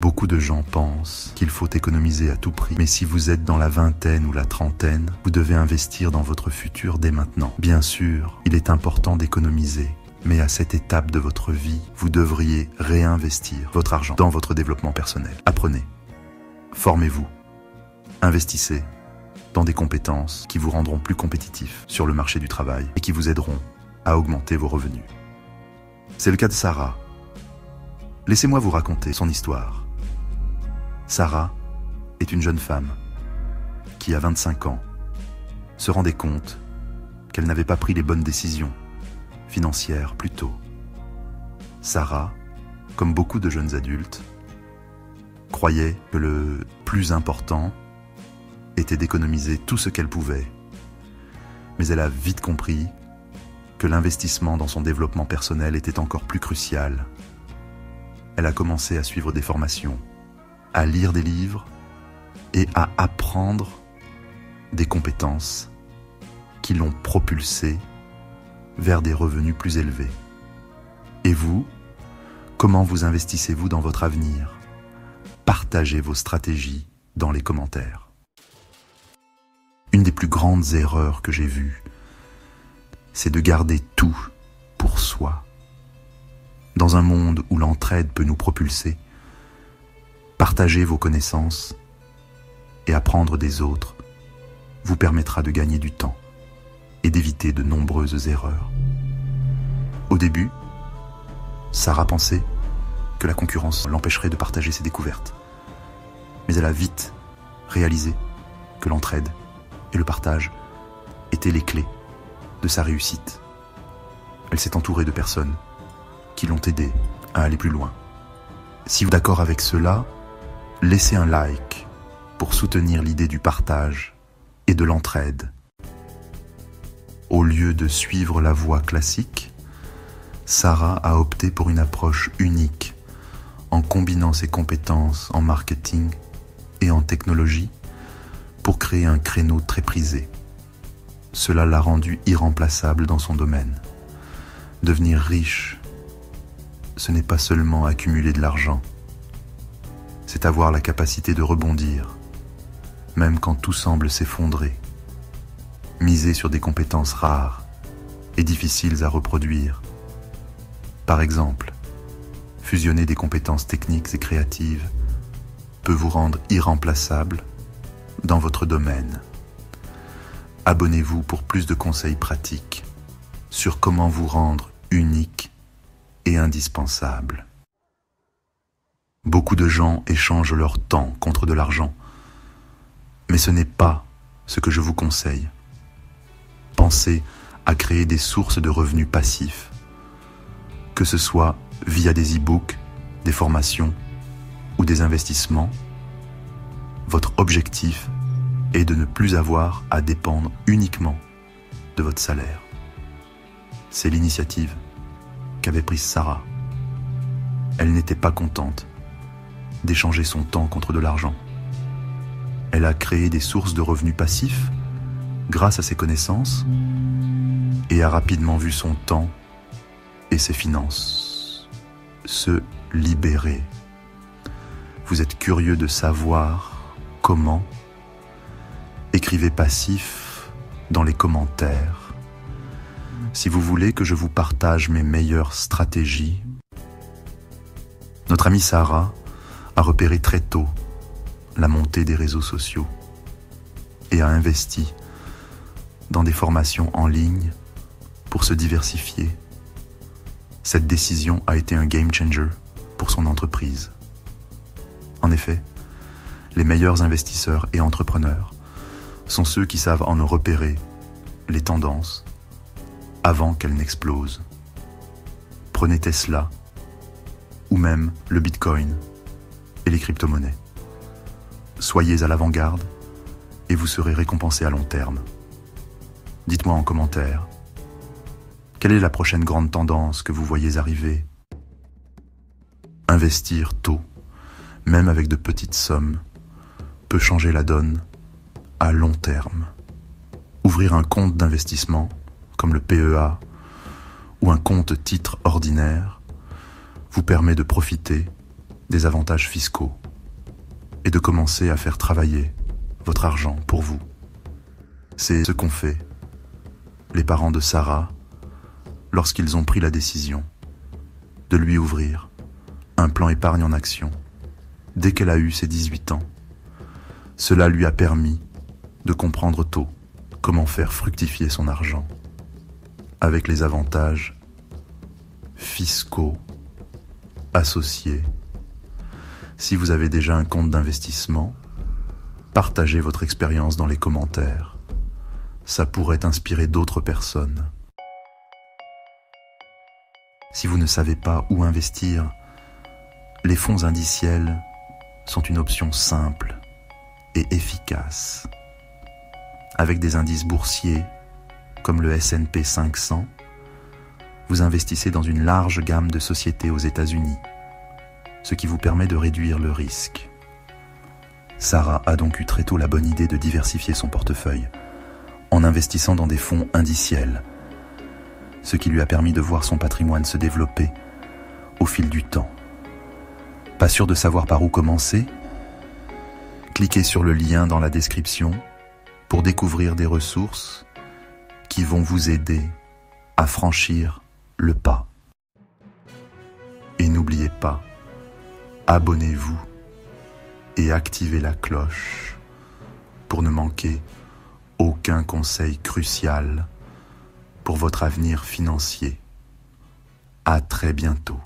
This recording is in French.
Beaucoup de gens pensent qu'il faut économiser à tout prix, mais si vous êtes dans la vingtaine ou la trentaine, vous devez investir dans votre futur dès maintenant. Bien sûr, il est important d'économiser, mais à cette étape de votre vie, vous devriez réinvestir votre argent dans votre développement personnel. Apprenez, formez-vous, investissez dans des compétences qui vous rendront plus compétitifs sur le marché du travail et qui vous aideront à augmenter vos revenus. C'est le cas de Sarah. Laissez-moi vous raconter son histoire. Sarah est une jeune femme qui, à 25 ans, se rendait compte qu'elle n'avait pas pris les bonnes décisions financières plus tôt. Sarah, comme beaucoup de jeunes adultes, croyait que le plus important était d'économiser tout ce qu'elle pouvait. Mais elle a vite compris que l'investissement dans son développement personnel était encore plus crucial. Elle a commencé à suivre des formations, à lire des livres et à apprendre des compétences qui l'ont propulsée vers des revenus plus élevés. Et vous, comment vous investissez-vous dans votre avenir? Partagez vos stratégies dans les commentaires. Une des plus grandes erreurs que j'ai vues, c'est de garder tout pour soi. Dans un monde où l'entraide peut nous propulser, partager vos connaissances et apprendre des autres vous permettra de gagner du temps et d'éviter de nombreuses erreurs. Au début, Sarah pensait que la concurrence l'empêcherait de partager ses découvertes. Mais elle a vite réalisé que l'entraide et le partage étaient les clés de sa réussite. Elle s'est entourée de personnes qui l'ont aidée à aller plus loin. Si vous êtes d'accord avec cela, laissez un like pour soutenir l'idée du partage et de l'entraide. Au lieu de suivre la voie classique, Sarah a opté pour une approche unique en combinant ses compétences en marketing et en technologie pour créer un créneau très prisé. Cela l'a rendue irremplaçable dans son domaine. Devenir riche, ce n'est pas seulement accumuler de l'argent, c'est avoir la capacité de rebondir, même quand tout semble s'effondrer. Miser sur des compétences rares et difficiles à reproduire. Par exemple, fusionner des compétences techniques et créatives peut vous rendre irremplaçable dans votre domaine. Abonnez-vous pour plus de conseils pratiques sur comment vous rendre unique et indispensable. Beaucoup de gens échangent leur temps contre de l'argent, mais ce n'est pas ce que je vous conseille. Pensez à créer des sources de revenus passifs, que ce soit via des e-books, des formations ou des investissements. Votre objectif est de ne plus avoir à dépendre uniquement de votre salaire. C'est l'initiative qu'avait prise Sarah. Elle n'était pas contente d'échanger son temps contre de l'argent. Elle a créé des sources de revenus passifs grâce à ses connaissances et a rapidement vu son temps et ses finances se libérer. Vous êtes curieux de savoir comment? Écrivez passif dans les commentaires. Si vous voulez que je vous partage mes meilleures stratégies, notre amie Sarah a repéré très tôt la montée des réseaux sociaux et a investi dans des formations en ligne pour se diversifier. Cette décision a été un game changer pour son entreprise. En effet, les meilleurs investisseurs et entrepreneurs sont ceux qui savent en repérer les tendances avant qu'elles n'explosent. Prenez Tesla ou même le Bitcoin et les crypto-monnaies. Soyez à l'avant-garde et vous serez récompensé à long terme. Dites-moi en commentaire, quelle est la prochaine grande tendance que vous voyez arriver? Investir tôt, même avec de petites sommes, peut changer la donne à long terme. Ouvrir un compte d'investissement, comme le PEA, ou un compte titre ordinaire, vous permet de profiter des avantages fiscaux et de commencer à faire travailler votre argent pour vous. C'est ce qu'ont fait les parents de Sarah lorsqu'ils ont pris la décision de lui ouvrir un plan épargne en action dès qu'elle a eu ses 18 ans. Cela lui a permis de comprendre tôt comment faire fructifier son argent avec les avantages fiscaux associés. Si vous avez déjà un compte d'investissement, partagez votre expérience dans les commentaires. Ça pourrait inspirer d'autres personnes. Si vous ne savez pas où investir, les fonds indiciels sont une option simple et efficace. Avec des indices boursiers comme le S&P 500, vous investissez dans une large gamme de sociétés aux États-Unis, ce qui vous permet de réduire le risque. Sarah a donc eu très tôt la bonne idée de diversifier son portefeuille en investissant dans des fonds indiciels, ce qui lui a permis de voir son patrimoine se développer au fil du temps. Pas sûr de savoir par où commencer? Cliquez sur le lien dans la description pour découvrir des ressources qui vont vous aider à franchir le pas. Et n'oubliez pas, abonnez-vous et activez la cloche pour ne manquer aucun conseil crucial pour votre avenir financier. À très bientôt.